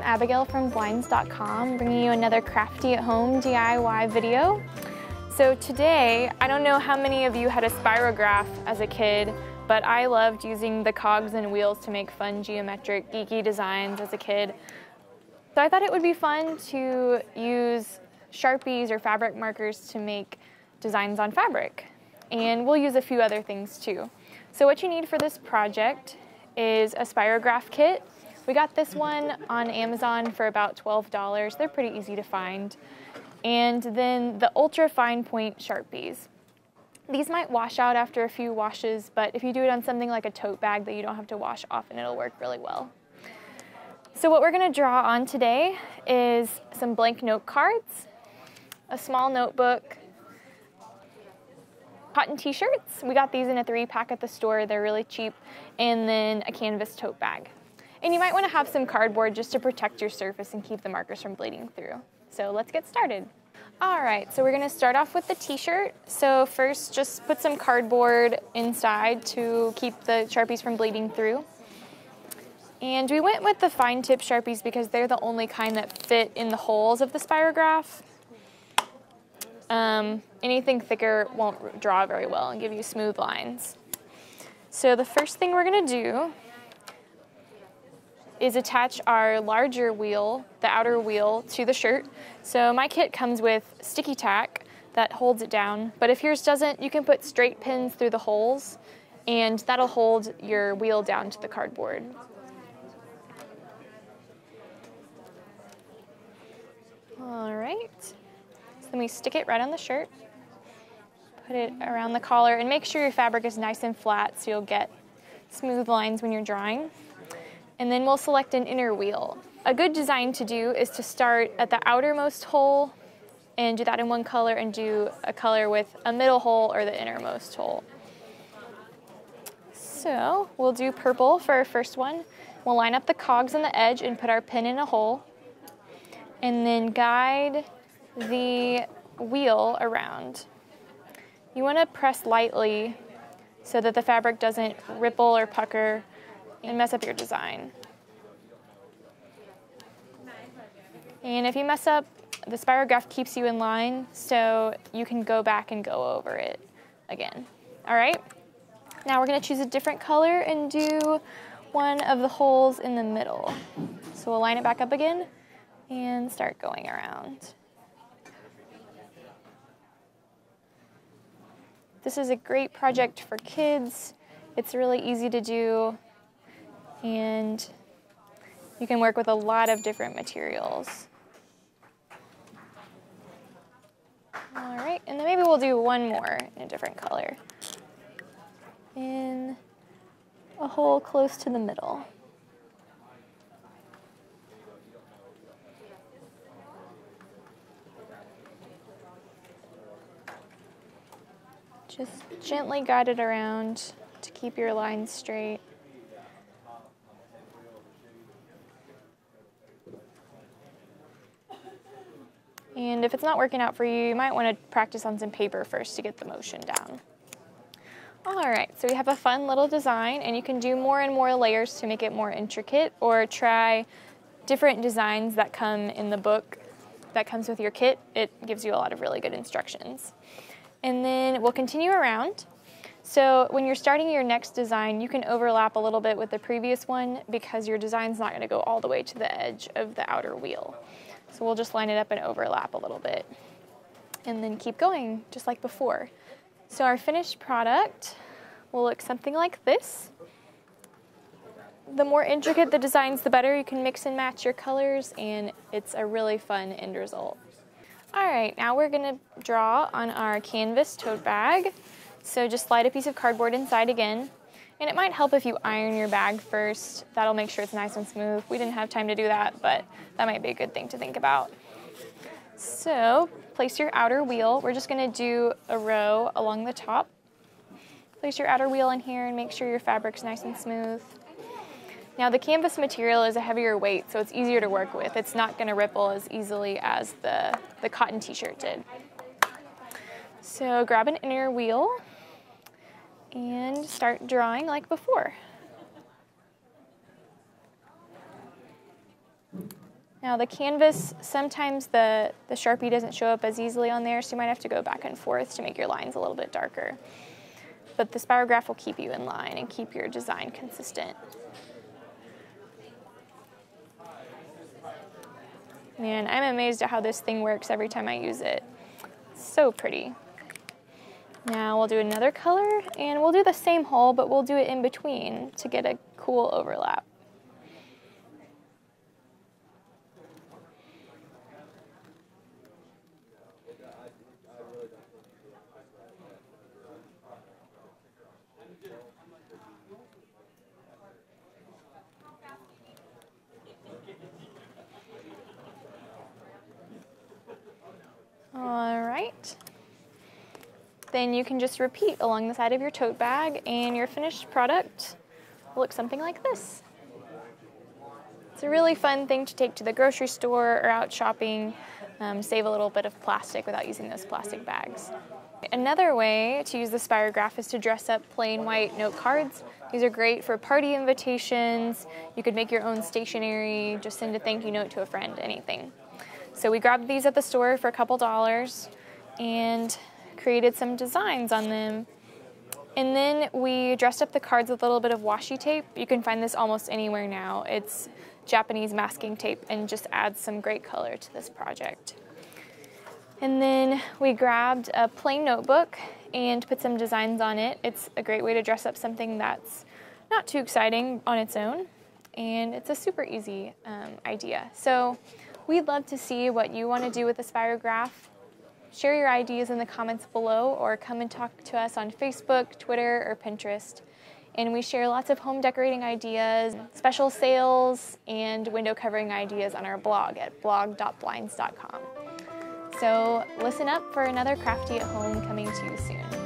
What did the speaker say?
Abigail from Blinds.com, bringing you another Crafty at Home DIY video. So today, I don't know how many of you had a Spirograph as a kid, but I loved using the cogs and wheels to make fun geometric, geeky designs as a kid. So I thought it would be fun to use Sharpies or fabric markers to make designs on fabric. And we'll use a few other things too. So what you need for this project is a Spirograph kit. We got this one on Amazon for about $12. They're pretty easy to find. And then the ultra fine point Sharpies. These might wash out after a few washes, but if you do it on something like a tote bag that you don't have to wash often, it'll work really well. So what we're gonna draw on today is some blank note cards, a small notebook, cotton t-shirts. We got these in a 3-pack at the store. They're really cheap. And then a canvas tote bag. And you might want to have some cardboard just to protect your surface and keep the markers from bleeding through. So let's get started. All right, so we're going to start off with the t-shirt. So first, just put some cardboard inside to keep the Sharpies from bleeding through. And we went with the fine tip Sharpies because they're the only kind that fit in the holes of the Spirograph. Anything thicker won't draw very well and give you smooth lines. So the first thing we're going to do is attach our larger wheel, the outer wheel, to the shirt. So my kit comes with sticky tack that holds it down, but if yours doesn't, you can put straight pins through the holes and that'll hold your wheel down to the cardboard. All right, so then we stick it right on the shirt, put it around the collar, and make sure your fabric is nice and flat so you'll get smooth lines when you're drawing. And then we'll select an inner wheel. A good design to do is to start at the outermost hole and do that in one color and do a color with a middle hole or the innermost hole. So we'll do purple for our first one. We'll line up the cogs on the edge and put our pin in a hole and then guide the wheel around. You want to press lightly so that the fabric doesn't ripple or pucker and mess up your design. And if you mess up, the Spirograph keeps you in line, so you can go back and go over it again. All right, now we're gonna choose a different color and do one of the holes in the middle. So we'll line it back up again and start going around. This is a great project for kids. It's really easy to do, and you can work with a lot of different materials. All right, and then maybe we'll do one more in a different color. In a hole close to the middle. Just gently guide it around to keep your lines straight. And if it's not working out for you, you might want to practice on some paper first to get the motion down. All right, so we have a fun little design, and you can do more and more layers to make it more intricate, or try different designs that come in the book that comes with your kit. It gives you a lot of really good instructions. And then we'll continue around. So when you're starting your next design, you can overlap a little bit with the previous one because your design's not going to go all the way to the edge of the outer wheel. So we'll just line it up and overlap a little bit and then keep going just like before. So our finished product will look something like this. The more intricate the designs, the better. You can mix and match your colors, and it's a really fun end result. All right, now we're gonna draw on our canvas tote bag. So just slide a piece of cardboard inside again. And it might help if you iron your bag first. That'll make sure it's nice and smooth. We didn't have time to do that, but that might be a good thing to think about. So place your outer wheel. We're just gonna do a row along the top. Place your outer wheel in here and make sure your fabric's nice and smooth. Now the canvas material is a heavier weight, so it's easier to work with. It's not gonna ripple as easily as the cotton t-shirt did. So grab an inner wheel and start drawing like before. Now the canvas, sometimes the Sharpie doesn't show up as easily on there, so you might have to go back and forth to make your lines a little bit darker. But the Spirograph will keep you in line and keep your design consistent. Man, I'm amazed at how this thing works every time I use it. It's so pretty. Now we'll do another color, and we'll do the same hole, but we'll do it in between to get a cool overlap. All right. Then you can just repeat along the side of your tote bag, and your finished product will look something like this. It's a really fun thing to take to the grocery store or out shopping, save a little bit of plastic without using those plastic bags. Another way to use the Spirograph is to dress up plain white note cards. These are great for party invitations. You could make your own stationery, just send a thank you note to a friend, anything. So we grabbed these at the store for a couple dollars and created some designs on them. And then we dressed up the cards with a little bit of washi tape. You can find this almost anywhere now. It's Japanese masking tape and just adds some great color to this project. And then we grabbed a plain notebook and put some designs on it. It's a great way to dress up something that's not too exciting on its own, and it's a super easy idea. So we'd love to see what you want to do with the Spirograph. Share your ideas in the comments below, or come and talk to us on Facebook, Twitter, or Pinterest. And we share lots of home decorating ideas, special sales, and window covering ideas on our blog at blog.blinds.com. So listen up for another Crafty at Home coming to you soon.